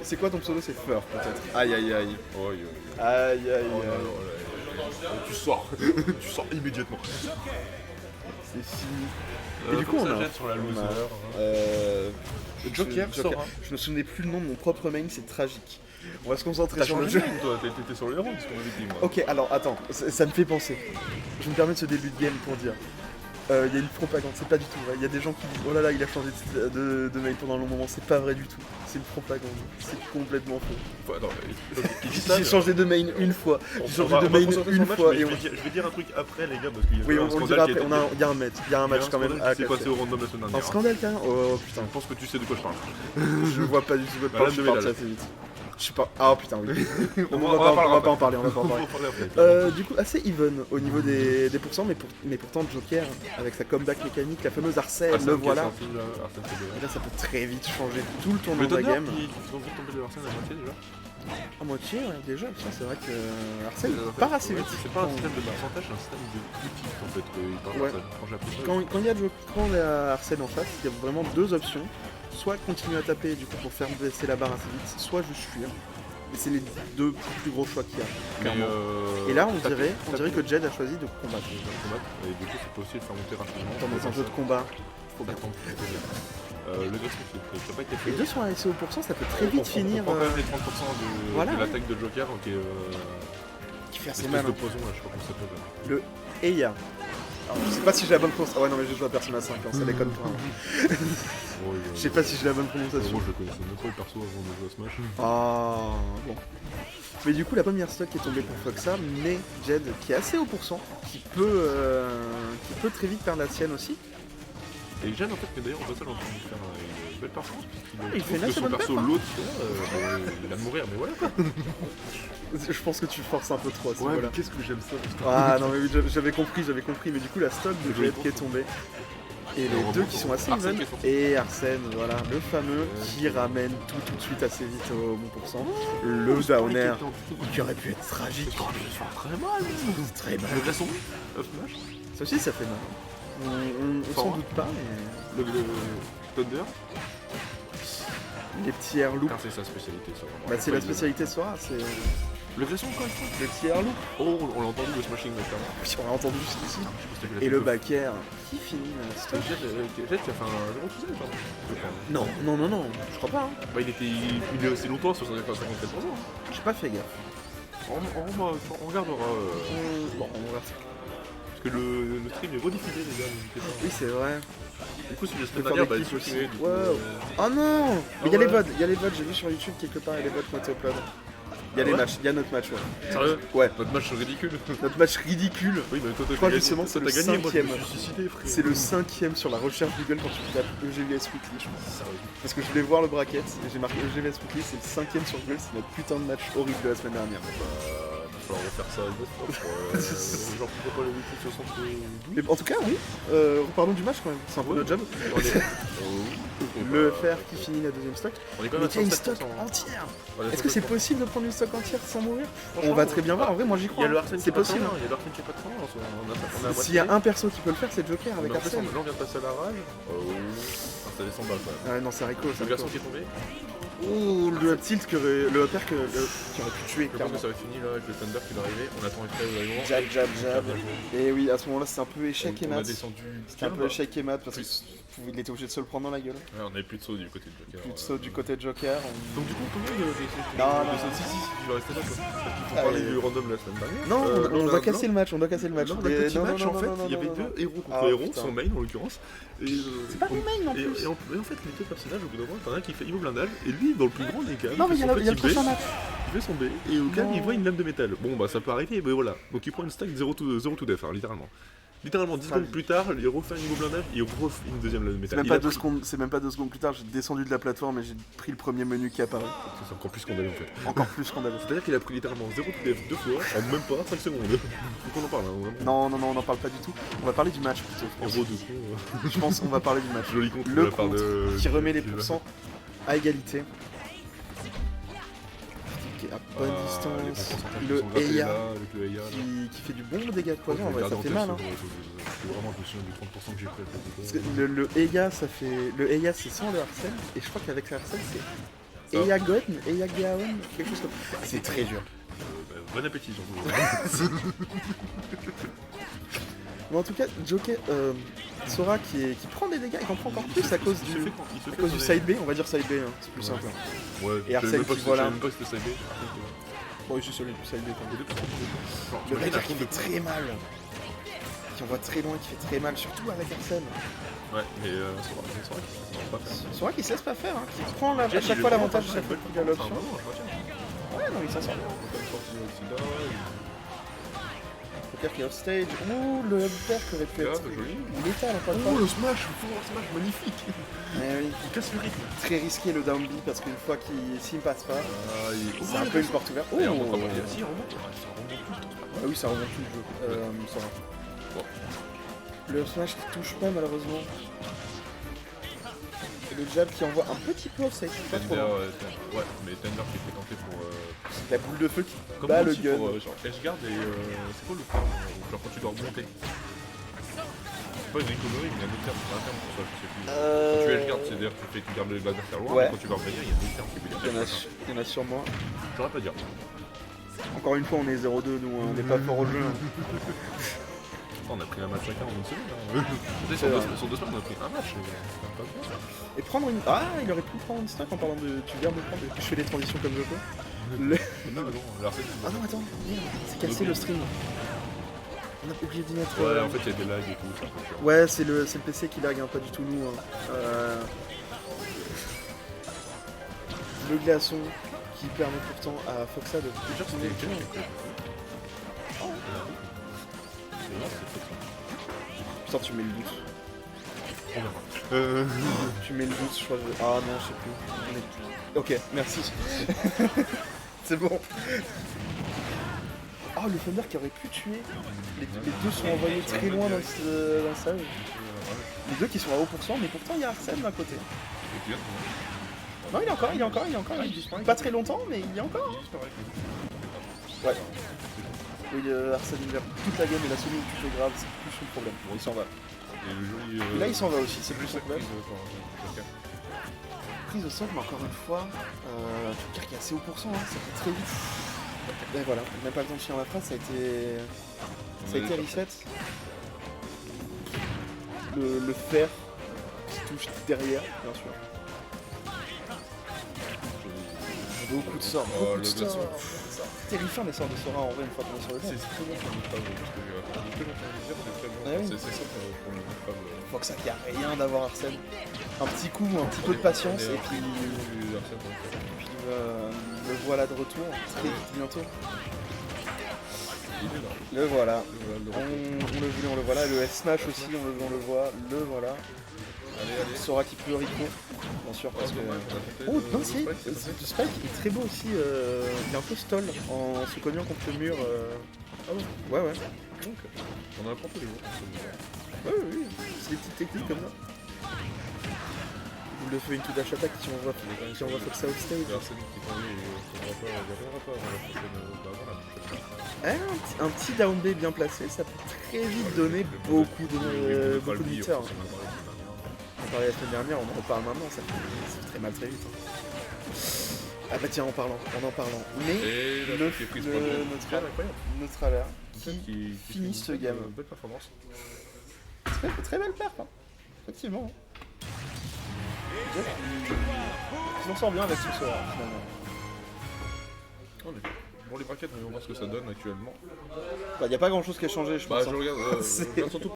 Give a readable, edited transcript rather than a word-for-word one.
C'est quoi ton pseudo? C'est Fur peut-être. Aïe aïe aïe. Oh, Aïe aïe oh, aïe. là, tu sors. Tu sors immédiatement. C'est fini. Et Et du coup on a... jette sur la loser. Le Joker sort. Je me souvenais plus le nom de mon propre main, c'est tragique. On va se concentrer T'as sur le changé jeu. toi, t'étais sur les rangs, ce qu'on avait dit moi. Ok, alors attends, ça me fait penser. Je me permets de ce début de game pour dire. Il y a une propagande, c'est pas du tout vrai. Il y a des gens qui disent oh là là, il a changé de mail pendant un long moment. C'est pas vrai du tout. C'est une propagande. C'est complètement faux. Enfin, non, il dit ça. J'ai changé de main une fois. J'ai On changé va de main concentrer sur une le match, fois. mais Et je vais dire un truc après, les gars, parce qu'il y a oui, un on le scandale dira qui a après. été Il y a un match. Il y a un match quand même. C'est passé au random la semaine Un dernière. scandale quand même. Oh putain. Je pense que tu sais de quoi je parle. Je vois pas du tout votre Bah, part. là, Je suis de parti médaille. assez vite. Je suis pas. Ah putain oui. On On va pas en parler. On va pas en parler. après. Du coup, assez even au niveau des pourcents, mais pourtant Joker, avec sa comeback mécanique, la fameuse Arcel, le voilà. Et là, ça peut très vite changer tout le tournant Le de la Thunder game. qui ont vite tombé de Arsène à moitié déjà. À moitié, ouais, déjà, putain, c'est vrai que Arcel part assez vite. C'est pas un système de pourcentage, c'est un système de boutique en fait. Il part Ouais. quand j'ai appris ça. Quand il y a Arcel en face, il y a vraiment deux options. Soit continuer à taper du coup pour faire baisser la barre assez vite, soit juste fuir. Et c'est les deux plus gros choix qu'il y a, clairement. Et là, on dirait que Jed a choisi de combattre. Et du coup, c'est possible de faire monter rapidement. Dans un jeu de combat, faut Faut battre. attendre. Le gars, ça n'a pas été fait. Les deux sont à SEO %, ça peut très vite finir. On prend quand même les 30% voilà, de l'attaque de Joker, qui fait assez l'espèce mal. de poison, là, je sais pas comment ça s'appelle. Le Eya. Alors, je sais pas si j'ai la bonne prononciation. Ah ouais, non, mais je joue à Persona 5, hein, ça déconne pas. Hein. Je sais pas si j'ai la bonne prononciation. Moi, je le connaissais même pas le perso avant de jouer à Smash. Ah, bon. Mais du coup, la première stock est tombée pour Foxa, mais Jed, qui est assez haut %, qui peut très vite perdre la sienne aussi. Et Jeanne, en fait, mais d'ailleurs, au passage, on est en train de faire une belle perso. Il fait une assez son bonne perso, perf, hein. l'autre, il va mourir, mais voilà quoi. Je pense que tu forces un peu trop à ce Ouais, niveau-là. mais qu'est-ce que j'aime ça, putain. Ah non, mais oui, j'avais compris, mais du coup, la stock de Jed qui est tombée. Et les deux qui sont assez Arsène even. qui est sorti. Et Arsène, voilà, le fameux qui ramène tout de suite assez vite au bon pourcent. Le downer qui aurait pu être tragique. Très mal. Très mal. Le glaçon of Smash. Ça aussi, ça fait mal. On s'en doute pas, mais Le Thunder. les petits airloops, Car c'est sa spécialité, ça. bah, c'est la spécialité de Sora, c'est Le glaçon, quoi, les petits airloops. Oh, on l'a entendu, le smashing, notamment. Oui, on l'a entendu juste ici. Je pense que Et le back air qui finit la stock. Jet qui a fait un 0 tout seul, pardon. Je crois. Non, je crois pas. Hein. Bah, il est assez longtemps sur 54%. Hein. J'ai pas fait gaffe. On regardera. Bon, on va faire. Parce que le stream est rediffusé, les gars, n'hésitez pas. Oui, c'est vrai. Du coup, c'est la Faut semaine faire dernière, des bah, clips aussi. supprimé, du coup, Wow. Oh non. Mais il y a ouais. les vods, j'ai vu sur YouTube quelque part, il y a les vods qui ont été upload. Il y a les ouais matchs, il y a notre match, ouais. Sérieux? Ouais, Notre match c'est ridicule. notre match ridicule. Oui, mais toi, Je crois justement c'est le t'as gagné, moi je 5e. me suis suicidé, frère. C'est le 5e sur la recherche Google quand tu tapes EGVS Weekly, je pense. Sérieux. Parce que je voulais voir le bracket, et j'ai marqué EGVS Weekly, c'est le 5e sur Google, c'est notre putain de match horrible de la semaine dernière. Il va falloir refaire ça une autre fois. Genre, pourquoi pas le week-end 72? Mais en tout cas, oui, reparlons du match quand même, c'est un peu notre job. On est- Le FR qui finit la deuxième stock. On est quand Mais même il y a une à stock 107%. entière. On est à Est-ce que c'est 107%. possible de prendre une stock entière sans mourir? Franchement, On va très bien voir, en vrai moi j'y Il y crois. a le hein. Arsène qui C'est est pas très possible. loin, il y a le Arsène qui est pas très loin. On a S'il y a un perso qui peut le faire, c'est Joker avec Là, Arsène. on vient de passer à la rage. Ça descend balles quand même. Ah non, c'est Rico, Le c'est garçon Rico. qui est tombé. Ouh, le up tilt, le upper qui aurait pu tuer, Je pense clairement. que ça va être fini là avec le Thunder qui va arriver. On attend après le moment. Jab, jab, jab. Bien joué. Et oui, à ce moment-là, c'était un peu échec et On a mat. descendu. C'était un peu échec et mat parce qu'il était obligé de se le prendre dans la gueule. Ouais, on avait plus de saut du côté de Joker. Plus de saut du côté de Joker. Donc du coup, combien de Non, si, tu vas rester là quoi. Parce qu'il faut Allez. parler du random la semaine dernière. Non, on doit a- casser le match, on doit casser le match. Non, on a le petit Non, match non, en non, fait, non, il y avait non, non. deux héros contre Ah, héros, putain. son main en l'occurrence. C'est pas mon main en plus. Et en fait, les deux personnages, au bout d'un moment, t'en as un qui fait Ivo blindage, et lui, dans le plus grand des cas, Non, mais il y a le prochain match. il fait son B, et au calme, Non. il voit une lame de métal. Bon, bah ça peut arriver, mais voilà. Donc il prend une stack 0 to def, hein, littéralement. Littéralement, 10 secondes plus tard, il refait un niveau blindage, et il refait une deuxième lame de C'est métal. même pas 2 secondes plus tard, j'ai descendu de la plateforme et j'ai pris le premier menu qui apparaît. C'est encore plus scandaleux en fait. Encore plus scandaleux. C'est-à-dire qu'il a pris littéralement 0 to def deux fois, en même pas 5 secondes. Faut qu'on en parle, hein, vraiment. Non, on n'en parle pas du tout. On va parler du match plutôt. je pense. Héros de con. Je pense qu'on va parler du match. Joli compte de Le la part compte de. qui remet les pourcents à égalité. Qui est à bonne Les distance. bons pourcentages qui Le sont grattés Eya là, avec le Eya. là. qui fait du bon dégât de poison. Je En vais vrai, garder ça en fait tête mal. Hein. c'est vraiment je me souviens du 30% que j'ai pris à Parce que le Eya, ça fait. Le Eya, c'est sans le Arsène. Et je crois qu'avec le Arsène, c'est Eyagon, quelque chose comme ça. C'est très dur. Bon appétit surtout. Mais en tout cas, Joker, Sora qui prend des dégâts et qui en prend encore plus à cause du side B, on va dire side B, hein, c'est plus simple. Ouais, et Arsène qui voilà. Même pas que c'était side B. Bon, je suis sur le side B quand même. Le mec qui fait très mal. Qui envoie très loin, qui fait très mal, surtout avec Arsène. Ouais, mais Sora qui se laisse pas faire, hein, qui prend à chaque fois l'avantage, chaque fois qu'il a l'option. Ouais, non, il s'en sort. Qui est off stage. Ouh, le upper qui aurait pu être létal encore une fois. Oh, le smash, magnifique. Oui. Il casse le rythme. Très risqué le down B parce qu'une fois s'il ne passe pas, c'est un peu une porte ouverte. Oh, si, il remonte. Ah oui, ça remonte tout le jeu. Ça va. Bon. Le up smash qui touche pas malheureusement. Et le jab qui envoie un petit peu off stage. Ouais, mais Tender qui fait tenter pour. La boule de feu qui bat le gun. Genre Edgeguard et c'est quoi le terme genre quand tu dois remonter. C'est pas une recovery, mais il y a un autre terme, c'est un terme pour ça, je sais plus. Quand tu Edgeguard, c'est-à-dire que tu gardes l'adversaire loin, mais quand tu vas revenir, il y a d'autres termes qui veut dire. Il y en a sûrement. J'aurais pas dire. Encore une fois, on est 0-2, nous, on n'est pas fort au jeu. On a pris un match chacun en une semaine. Sur 2 semaines, on a pris un match. Et prendre une. Ah, il aurait pu prendre une stock en parlant de. Tu viens de prendre. Je fais les transitions comme je peux. Non, ah non, attends, merde, c'est cassé le stream. On a oublié d'y mettre. Ouais, en fait, il y a des lags et tout. Ouais, c'est le PC qui lag, hein, pas du tout nous. Le glaçon qui permet pourtant à Foxa de. Putain, tu mets le doute. Tu mets le doute, je crois. Ah non, je sais plus. Ok, merci. C'est bon. Oh, le Thunder qui aurait pu tuer. Les deux sont envoyés très loin dans le stage. Les deux qui sont à haut pourcent, mais pourtant il y a Arsène d'un côté. Non, il est encore. Il pas très longtemps, mais il y a encore. Ouais. Oui, Arsène il gère toute la game et la seule où tu fais grave, c'est plus son problème. Bon, il s'en va. Et là, il s'en va aussi, c'est plus son problème. Prise au sol, mais encore une fois, Joker qui est assez haut pourcent, hein, ça fait très vite. Et voilà, même pas le temps de finir la phrase, ça a été reset. Le fer qui touche derrière, bien sûr. Beaucoup de sorts, terrifiant les sorts de Sora en vrai une fois qu'on est sur le jeu. C'est très bon pour une fable, parce que c'est ça pour une fable. Faut que ça qu'il n'y a rien d'avoir Arsène. Un petit coup, un petit peu de patience et puis le voilà de retour, très vite bientôt. Le voilà. On le voulait, on le voit. Le S-Smash aussi, on le voit. Le voilà. Allez. Sora qui peut Rico, bien sûr, parce que... Oh, non, si, le Spike est très beau aussi, il est un peu stall en se cognant contre le mur. Ah ouais. Ouais. Donc, on en apprend tous les jours. Oui, c'est des petites techniques comme ça. Boule de feu, une dash attack qui envoie Foxa off stage. Un petit down B bien placé, ça peut très vite donner beaucoup de litters. On parlait la semaine dernière, on en reparle maintenant, ça fait très mal très vite. Ah bah tiens, en parlant. Mais notre alerte qui finit ce game. Belle performance. Très belle perf, hein. Effectivement. Il s'en sort bien avec ce soir, finalement. Bon, les braquettes, on va voir ce que ça donne actuellement. Bah, y a pas grand chose qui a changé, je pense. Je regarde surtout